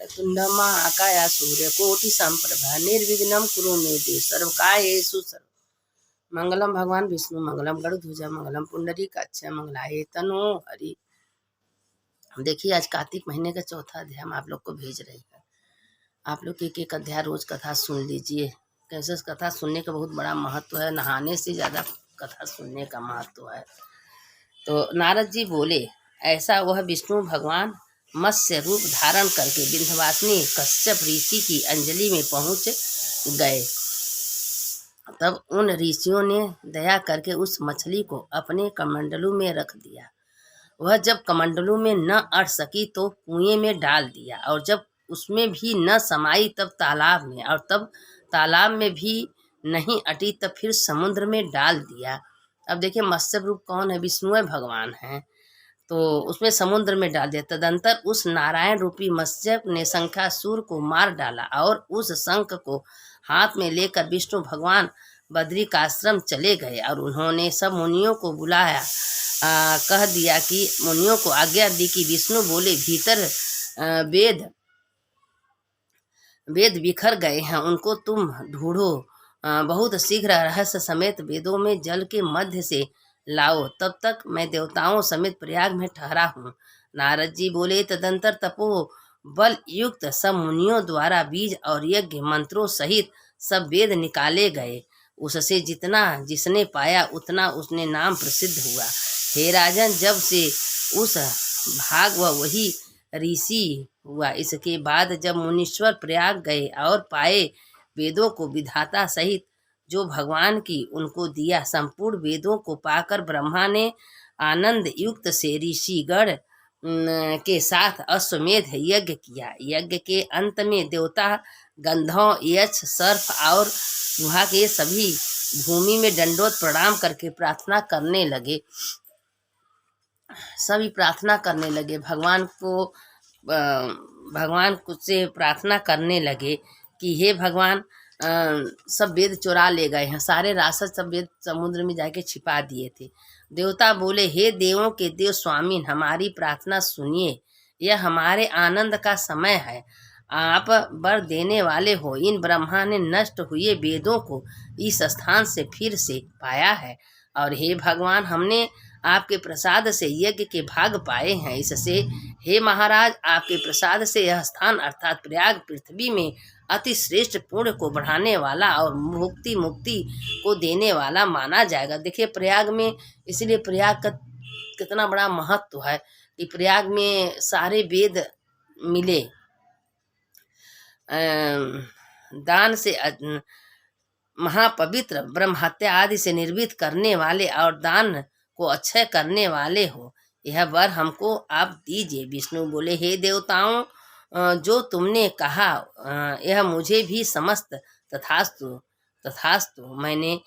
वक्रतुंड महाकाय सूर्यकोटि समप्रभा निर्विघ्नं कुरु मे देव सर्वकार्येषु सर्व मंगलम भगवान विष्णु मंगलम गरुड़ध्वज मंगलम पुंडरीकाक्ष मंगलाय तनो हरि। देखिए आज कार्तिक महीने का चौथा अध्याय हम आप लोग को भेज रहे हैं। आप लोग एक एक अध्याय रोज कथा सुन लीजिए। कैसे कथा सुनने का बहुत बड़ा महत्व है, नहाने से ज़्यादा कथा सुनने का महत्व है। तो नारद जी बोले, ऐसा वह विष्णु भगवान मत्स्य रूप धारण करके विंध्यवासिनी कश्यप ऋषि की अंजलि में पहुंच गए। तब उन ऋषियों ने दया करके उस मछली को अपने कमंडलू में रख दिया। वह जब कमंडलू में न अट सकी तो कुएं में डाल दिया, और जब उसमें भी न समाई तब तालाब में, और तब तालाब में भी नहीं अटी तब फिर समुद्र में डाल दिया। अब देखिए मत्स्य रूप कौन है? विष्णु भगवान है, तो उसमें समुद्र में डाल दिया। तदंतर उस नारायण रूपी मत्स्य ने शंखासुर को मार डाला, और उस शंख को हाथ में लेकर विष्णु भगवान बद्रिकाश्रम चले गए। और उन्होंने सब मुनियों को बुलाया, कह दिया कि मुनियों को आज्ञा दी कि विष्णु बोले, भीतर वेद बिखर गए हैं, उनको तुम ढूंढो। बहुत शीघ्र रहस्य समेत वेदों में जल के मध्य से लाओ, तब तक मैं देवताओं समेत प्रयाग में ठहरा हूँ। नारद जी बोले, तदंतर तपो बल युक्त सब मुनियों द्वारा बीज और यज्ञ मंत्रों सहित सब वेद निकाले गए। उससे जितना जिसने पाया उतना उसने नाम प्रसिद्ध हुआ। हे राजन, जब से उस भाग वही ऋषि हुआ। इसके बाद जब मुनीश्वर प्रयाग गए और पाए वेदों को विधाता सहित जो भगवान की उनको दिया, संपूर्ण वेदों को पाकर ब्रह्मा ने आनंद युक्त से ऋषिगण के साथ अश्वमेध यज्ञ किया। यज्ञ के अंत में देवता गंधर्व, यक्ष, सर्प और वहाँ के सभी भूमि में दंडोत प्रणाम करके प्रार्थना करने लगे। सभी प्रार्थना करने लगे, भगवान से प्रार्थना करने लगे कि हे भगवान, सब वेद चुरा ले गए हैं। सारे राक्षस सब वेद समुद्र में जाके छिपा दिए थे। देवता बोले, हे देवों के देव स्वामी, हमारी प्रार्थना सुनिए, यह हमारे आनंद का समय है। आप वर देने वाले हो। इन ब्रह्मा ने नष्ट हुए वेदों को इस स्थान से फिर से पाया है, और हे भगवान, हमने आपके प्रसाद से यज्ञ के भाग पाए हैं। इससे हे महाराज, आपके प्रसाद से यह स्थान अर्थात प्रयाग पृथ्वी में अति श्रेष्ठ पुण्य को बढ़ाने वाला और मुक्ति को देने वाला माना जाएगा। देखिए प्रयाग में, इसलिए प्रयाग का कितना बड़ा महत्व है कि प्रयाग में सारे वेद मिले। दान से महापवित्र, ब्रह्म हत्या आदि से निर्भीत करने वाले और दान को अक्षय करने वाले हो, यह वर हमको आप दीजिए। विष्णु बोले, हे देवताओं, जो तुमने कहा यह मुझे भी समस्त तथास्तु तथास्तु। मैंने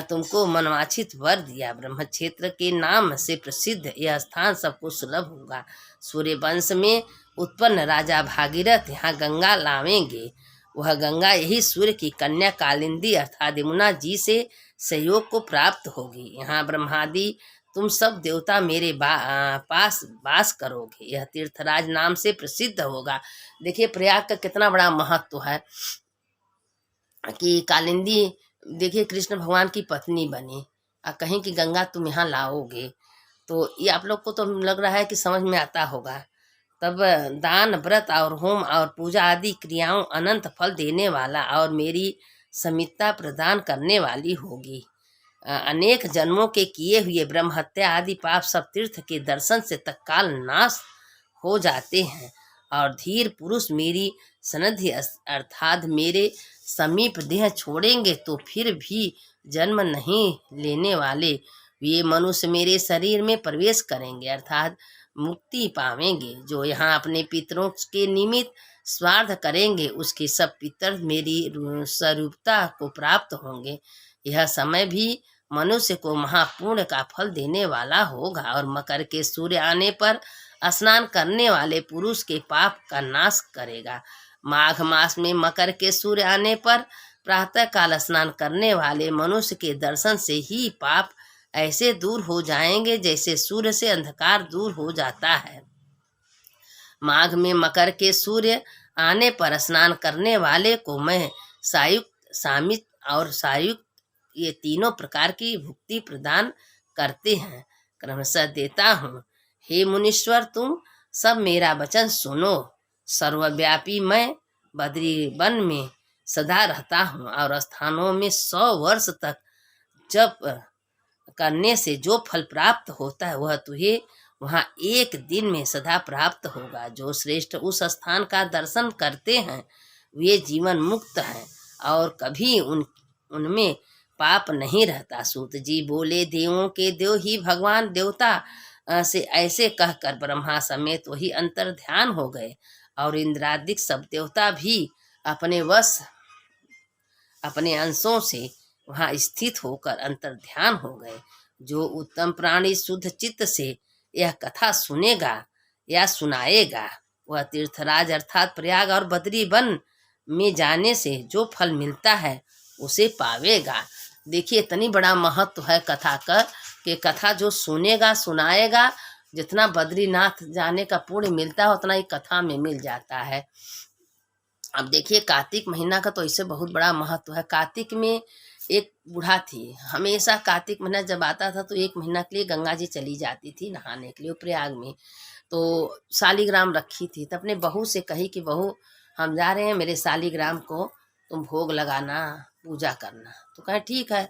तुमको मनवांछित वर दिया। ब्रह्म क्षेत्र के नाम से प्रसिद्ध यह स्थान सबको सुलभ होगा। सूर्य वंश में उत्पन्न राजा भागीरथ यहाँ गंगा लावेंगे। वह गंगा यही सूर्य की कन्या कालिंदी अर्थात यमुना जी से सहयोग को प्राप्त होगी। यहाँ ब्रह्मादि तुम सब देवता मेरे पास वास करोगे। यह तीर्थराज नाम से प्रसिद्ध होगा। देखिए प्रयाग का कितना बड़ा महत्व है कि कालिंदी, देखिए कृष्ण भगवान की पत्नी बनी और कहीं कि गंगा तुम यहाँ लाओगे, तो ये आप लोग को तो लग रहा है कि समझ में आता होगा। तब दान, व्रत और होम और पूजा आदि क्रियाओं अनंत फल देने वाला और मेरी समिता प्रदान करने वाली होगी। अनेक जन्मों के किए हुए ब्रह्म हत्या आदि पाप सब तीर्थ के दर्शन से तत्काल नाश हो जाते हैं, और धीर पुरुष मेरी सन्निधि अर्थात मेरे समीप देह छोड़ेंगे तो फिर भी जन्म नहीं लेने वाले ये मनुष्य मेरे शरीर में प्रवेश करेंगे अर्थात मुक्ति पावेंगे। जो यहाँ अपने पितरों के निमित्त स्वार्थ करेंगे उसके सब पितर मेरी स्वरूपता को प्राप्त होंगे। यह समय भी मनुष्य को महापुण्य का फल देने वाला होगा, और मकर के सूर्य आने पर स्नान करने वाले पुरुष के पाप का नाश करेगा। माघ मास में मकर के सूर्य आने पर प्रातः काल स्नान करने वाले मनुष्य के दर्शन से ही पाप ऐसे दूर हो जाएंगे जैसे सूर्य से अंधकार दूर हो जाता है। माघ में मकर के सूर्य आने पर स्नान करने वाले को मैं सायुक्त, सामित और सायुक्त ये तीनों प्रकार की भुक्ति प्रदान करते हैं क्रमशः देता हूँ। हे मुनीश्वर, तुम सब मेरा वचन सुनो। सर्वव्यापी मैं बद्री वन में सदा रहता हूँ और स्थानों में 100 वर्ष तक जप करने से जो फल प्राप्त होता है वह तुझे वहाँ एक दिन में सदा प्राप्त होगा। जो श्रेष्ठ उस स्थान का दर्शन करते हैं वे जीवन मुक्त हैं और कभी उनमें पाप नहीं रहता। सूत जी बोले, देवों के देव ही भगवान देवता से ऐसे कहकर ब्रह्मा समेत वही अंतर ध्यान हो गए और इंद्रादिक सब देवता भी अपने वश अपने अंशों से वहाँ स्थित होकर अंतर ध्यान हो गए। जो उत्तम प्राणी शुद्ध चित्त से यह कथा सुनेगा या सुनाएगा वह तीर्थराज अर्थात प्रयाग और बद्री वन में जाने से जो फल मिलता है उसे पावेगा। देखिए इतनी बड़ा महत्व है कथा का कि कथा जो सुनेगा सुनाएगा, जितना बद्रीनाथ जाने का पुण्य मिलता है उतना ही कथा में मिल जाता है। अब देखिए कार्तिक महीना का तो इससे बहुत बड़ा महत्व है। कार्तिक में एक बूढ़ा थी, हमेशा कार्तिक महीना जब आता था तो 1 महीना के लिए गंगा जी चली जाती थी नहाने के लिए प्रयाग में। तो शालिग्राम रखी थी तो अपने बहू से कही कि बहू हम जा रहे हैं, मेरे शालिग्राम को तुम भोग लगाना, पूजा करना। तो कहे ठीक है।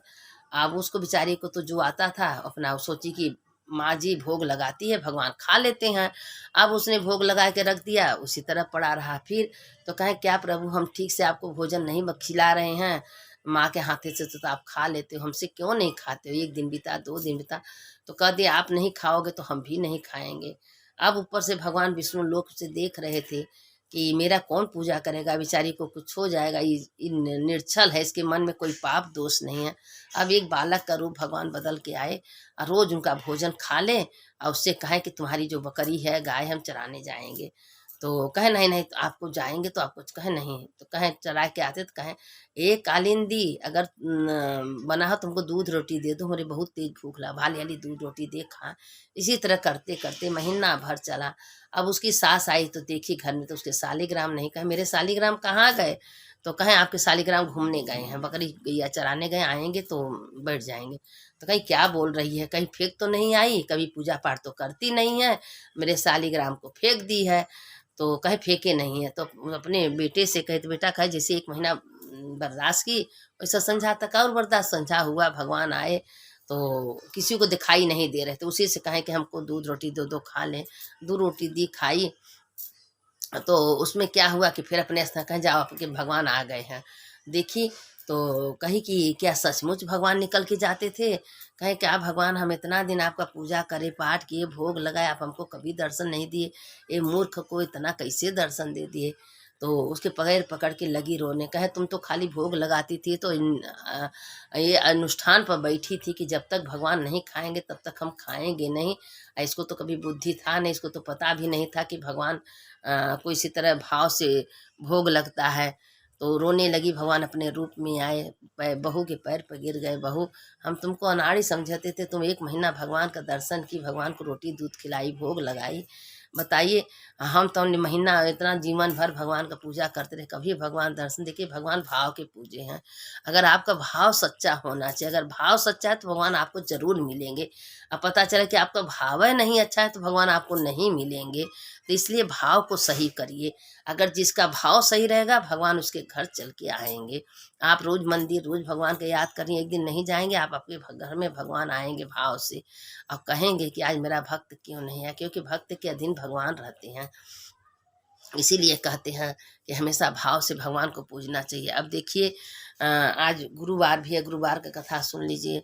अब उसको बेचारी को तो जो आता था अपना सोची कि माँ जी भोग लगाती है, भगवान खा लेते हैं। अब उसने भोग लगा के रख दिया, उसी तरह पड़ा रहा। फिर तो कहें क्या प्रभु, हम ठीक से आपको भोजन नहीं खिला रहे हैं, माँ के हाथे से तो आप खा लेते हो, हमसे क्यों नहीं खाते हो? 1 दिन बीता, 2 दिन बीता, तो कह दिया आप नहीं खाओगे तो हम भी नहीं खाएंगे। अब ऊपर से भगवान विष्णु लोक से देख रहे थे कि मेरा कौन पूजा करेगा, बेचारी को कुछ हो जाएगा, ये निर्छल है, इसके मन में कोई पाप दोष नहीं है। अब एक बालक का रूप भगवान बदल के आए और रोज उनका भोजन खा ले और उससे कहे कि तुम्हारी जो बकरी है, गाय, हम चराने जाएंगे। तो कहे नहीं नहीं, तो आपको जाएंगे तो आपको कहे नहीं, तो कहे चरा के आते तो कहे एक कालिंदी अगर बना हो तुमको दूध रोटी दे दो, मेरे बहुत तेज भूख लगा, भाली वाली दूध रोटी दे खा। इसी तरह करते करते महीना भर चला। अब उसकी सास आई तो देखी घर में तो उसके शालिग्राम नहीं। कहे मेरे शालिग्राम कहाँ गए? तो कहें आपके शालिग्राम घूमने गए हैं, बकरी गैया चराने गए, आएंगे तो बैठ जाएंगे। तो कहीं क्या बोल रही है, कहीं फेंक तो नहीं आई, कभी पूजा पाठ तो करती नहीं है, मेरे शालिग्राम को फेंक दी है। तो कहे फेंके नहीं है। तो अपने बेटे से कहे, तो बेटा कहे जैसे 1 महीना बर्दाश्त की वैसा संझा तक और बर्दाश्त। संझा हुआ, भगवान आए तो किसी को दिखाई नहीं दे रहे थे, उसी से कहें कि हमको दूध रोटी दो, दो खा लें। 2 रोटी दी, खाई। तो उसमें क्या हुआ कि फिर अपने स्थान कहें जाओ आपके भगवान आ गए हैं। देखी तो कही कि क्या सचमुच भगवान निकल के जाते थे? कहे क्या भगवान, हम इतना दिन आपका पूजा करे, पाठ किए, भोग लगाए, आप हमको कभी दर्शन नहीं दिए, ये मूर्ख को इतना कैसे दर्शन दे दिए? तो उसके पैर पकड़ के लगी रोने। कहे तुम तो खाली भोग लगाती थी, तो ये अनुष्ठान पर बैठी थी कि जब तक भगवान नहीं खाएंगे तब तक हम खाएंगे नहीं। इसको तो कभी बुद्धि था नहीं, इसको तो पता भी नहीं था कि भगवान को इसी तरह भाव से भोग लगता है। तो रोने लगी। भगवान अपने रूप में आए, बहू के पैर पर गिर गए। बहू, हम तुमको अनाड़ी समझते थे, तुम 1 महीना भगवान का दर्शन की, भगवान को रोटी दूध खिलाई, भोग लगाई, बताइए हम तो महीना इतना जीवन भर भगवान का पूजा करते रहे, कभी भगवान दर्शन। देखिए भगवान भाव के पूजे हैं। अगर आपका भाव सच्चा होना चाहिए, अगर भाव सच्चा है तो भगवान आपको जरूर मिलेंगे। अब पता चला कि आपका भाव है नहीं अच्छा है तो भगवान आपको नहीं मिलेंगे। तो इसलिए भाव को सही करिए। अगर जिसका भाव सही रहेगा भगवान उसके घर चल के आएंगे। आप रोज मंदिर, रोज भगवान को याद करिए, एक दिन नहीं जाएंगे आप, आपके घर में भगवान आएंगे भाव से और कहेंगे कि आज मेरा भक्त क्यों नहीं है, क्योंकि भक्त के अधीन भगवान रहते हैं। इसीलिए कहते हैं कि हमेशा भाव से भगवान को पूजना चाहिए। अब देखिए आज गुरुवार भी है, गुरुवार का कथा सुन लीजिए।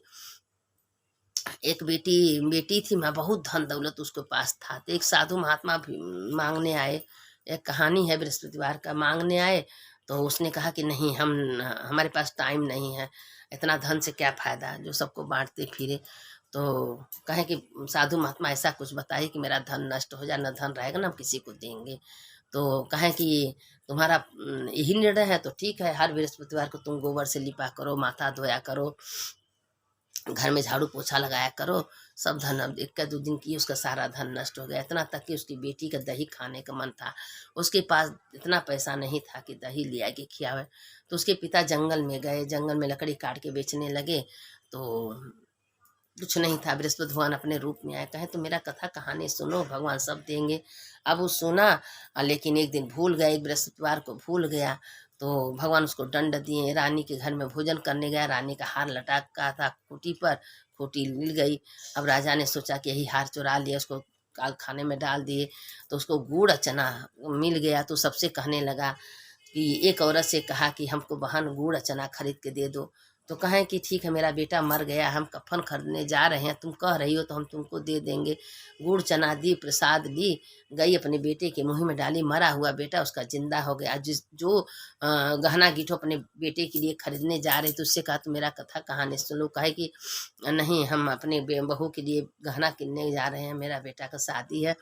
एक बेटी थी, मैं बहुत धन दौलत उसके पास था। तो एक साधु महात्मा भी मांगने आए। एक कहानी है बृहस्पतिवार का। मांगने आए तो उसने कहा कि नहीं, हमारे पास टाइम नहीं है, इतना धन से क्या फ़ायदा जो सबको बांटते फिरे। तो कहे कि साधु महात्मा ऐसा कुछ बताइए कि मेरा धन नष्ट हो जाए, न धन रहेगा न हम किसी को देंगे। तो कहें कि तुम्हारा यही निर्णय है तो ठीक है, हर बृहस्पतिवार को तुम गोबर से लिपा करो, माथा धोया करो, घर में झाड़ू पोछा लगाया करो, सब धन अब 1-2 दिन की उसका सारा धन नष्ट हो गया। इतना तक कि उसकी बेटी का दही खाने का मन था, उसके पास इतना पैसा नहीं था कि दही ले आके खियावे। तो उसके पिता जंगल में गए, जंगल में लकड़ी काट के बेचने लगे। तो कुछ नहीं था, बृहस्पति भगवान अपने रूप में आए, कहे तो मेरा कथा कहानी सुनो, भगवान सब देंगे। अब वो सुना, लेकिन एक दिन भूल गया, एक बृहस्पतिवार को भूल गया। तो भगवान उसको दंड दिए। रानी के घर में भोजन करने गया, रानी का हार लटका था खूंटी पर, खूंटी मिल गई। अब राजा ने सोचा कि यही हार चुरा लिया, उसको काल खाने में डाल दिए। तो उसको गुड़ चना मिल गया, तो सबसे कहने लगा कि एक औरत से कहा कि हमको बहन गुड़ चना खरीद के दे दो। तो कहें कि ठीक है, मेरा बेटा मर गया, हम कफन खरीदने जा रहे हैं, तुम कह रही हो तो हम तुमको दे देंगे। गुड़ चना दी, प्रसाद ली, गई अपने बेटे के मुंह में डाली, मरा हुआ बेटा उसका जिंदा हो गया। जो गहना गिठो अपने बेटे के लिए खरीदने जा रहे थे, उससे कहा तो मेरा कथा कहानी सुन लो। कहे कि नहीं, हम अपने बहू के लिए गहना किनने जा रहे हैं, मेरा बेटा का शादी है।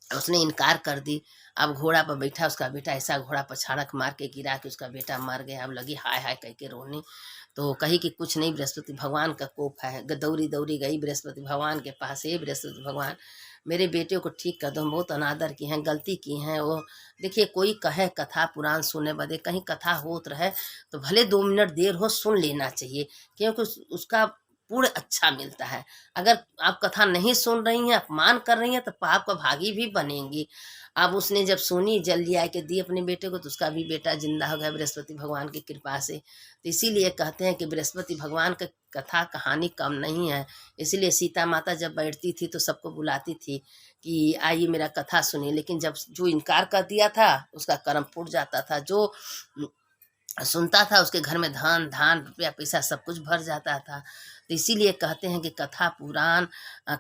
उसने इनकार कर दी। अब घोड़ा पर बैठा उसका बेटा, ऐसा घोड़ा पर छाड़क मार के गिरा कि उसका बेटा मर गया। अब लगी हाय हाय कह के रोने। तो कही कि कुछ नहीं, बृहस्पति भगवान का कोप है। दौड़ी दौड़ी गई बृहस्पति भगवान के पास, हे बृहस्पति भगवान, मेरे बेटे को ठीक कर दो, हम बहुत अनादर की हैं, गलती की हैं। वो देखिए, कोई कहे कथा पुराण सुनने बदे, कहीं कथा होत रहे तो भले 2 मिनट देर हो, सुन लेना चाहिए, क्योंकि उसका पुण्य अच्छा मिलता है। अगर आप कथा नहीं सुन रही हैं, अपमान कर रही हैं, तो पाप का भागी भी बनेंगी। अब उसने जब सुनी, जल्दी आके दी अपने बेटे को, तो उसका भी बेटा जिंदा हो गया बृहस्पति भगवान की कृपा से। तो इसीलिए कहते हैं कि बृहस्पति भगवान का कथा कहानी कम नहीं है। इसीलिए सीता माता जब बैठती थी तो सबको बुलाती थी कि आइए मेरा कथा सुनिए। लेकिन जब जो इनकार कर दिया था, उसका कर्म फूट जाता था। जो सुनता था, उसके घर में धन धान रुपया पैसा सब कुछ भर जाता था। तो इसीलिए कहते हैं कि कथा पुराण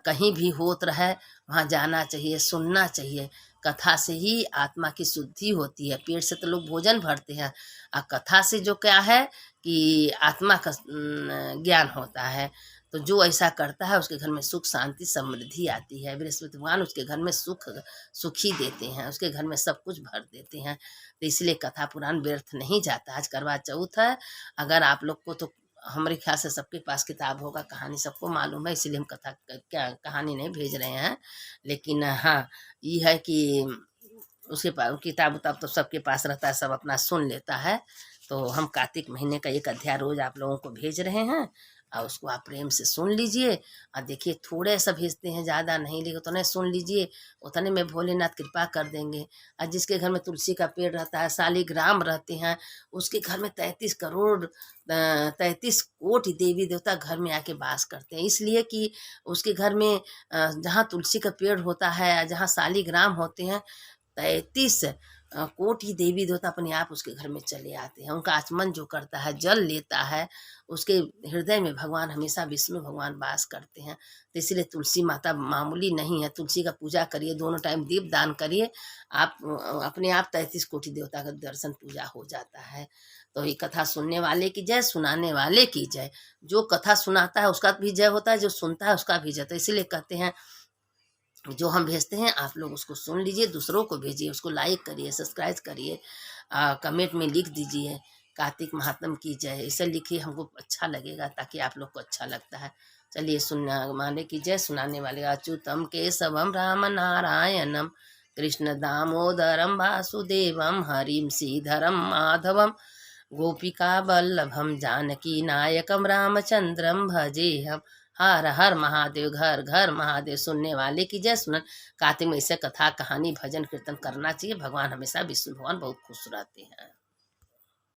कहीं भी होत रहे, वहाँ जाना चाहिए, सुनना चाहिए। कथा से ही आत्मा की शुद्धि होती है। पेट से तो लोग भोजन भरते हैं, और कथा से जो क्या है कि आत्मा का ज्ञान होता है। तो जो ऐसा करता है, उसके घर में सुख शांति समृद्धि आती है। बृहस्पति भगवान उसके घर में सुखी देते हैं, उसके घर में सब कुछ भर देते हैं। तो इसलिए कथा पुराण व्यर्थ नहीं जाता। आज करवा चौथ है, अगर आप लोग को तो हमारे ख्याल से सबके पास किताब होगा, कहानी सबको मालूम है, इसीलिए हम कथा क्या कहानी नहीं भेज रहे हैं। लेकिन हाँ, ये है कि उसके पास किताब उताब तो सबके पास रहता है, सब अपना सुन लेता है। तो हम कार्तिक महीने का एक अध्याय रोज आप लोगों को भेज रहे हैं, और उसको आप प्रेम से सुन लीजिए। और देखिए, थोड़े सा भेजते हैं, ज़्यादा नहीं, लेकिन उतने सुन लीजिए, उतने में भोलेनाथ कृपा कर देंगे। और जिसके घर में तुलसी का पेड़ रहता है, शालिग्राम रहते हैं, उसके घर में 33 करोड़ 33 कोटि देवी देवता घर में आके वास करते हैं। इसलिए कि उसके घर में जहाँ तुलसी का पेड़ होता है, जहाँ शालिग्राम होते हैं, 33 कोटि देवी देवता अपने आप उसके घर में चले आते हैं। उनका आचमन जो करता है, जल लेता है, उसके हृदय में भगवान हमेशा विष्णु भगवान वास करते हैं। तो इसलिए तुलसी माता मामूली नहीं है। तुलसी का पूजा करिए, दोनों टाइम दीप दान करिए, आप अपने आप 33 कोटि देवता का दर्शन पूजा हो जाता है। तो ये कथा सुनने वाले की जय, सुनाने वाले की जय। जो कथा सुनाता है उसका भी जय होता है, जो सुनता है उसका भी जय। तो इसीलिए कहते हैं, जो हम भेजते हैं आप लोग उसको सुन लीजिए, दूसरों को भेजिए, उसको लाइक करिए, सब्सक्राइब करिए, कमेंट में लिख दीजिए कार्तिक महात्म की जय, ऐसे लिखिए, हमको अच्छा लगेगा, ताकि आप लोग को अच्छा लगता है। चलिए, सुनने वाले की जय, सुनाने वाले अच्युतम केशवम राम नारायणम कृष्ण दामोदरम वासुदेवम हरिम श्रीधरम माधवम गोपिका वल्लभम जानकी नायकम रामचंद्रम भजेहम। हर हर महादेव, घर घर महादेव। सुनने वाले की जय। सुनन कार्तिक में ऐसे कथा कहानी भजन कीर्तन करना चाहिए। भगवान हमेशा विष्णु भगवान बहुत खुश रहते हैं।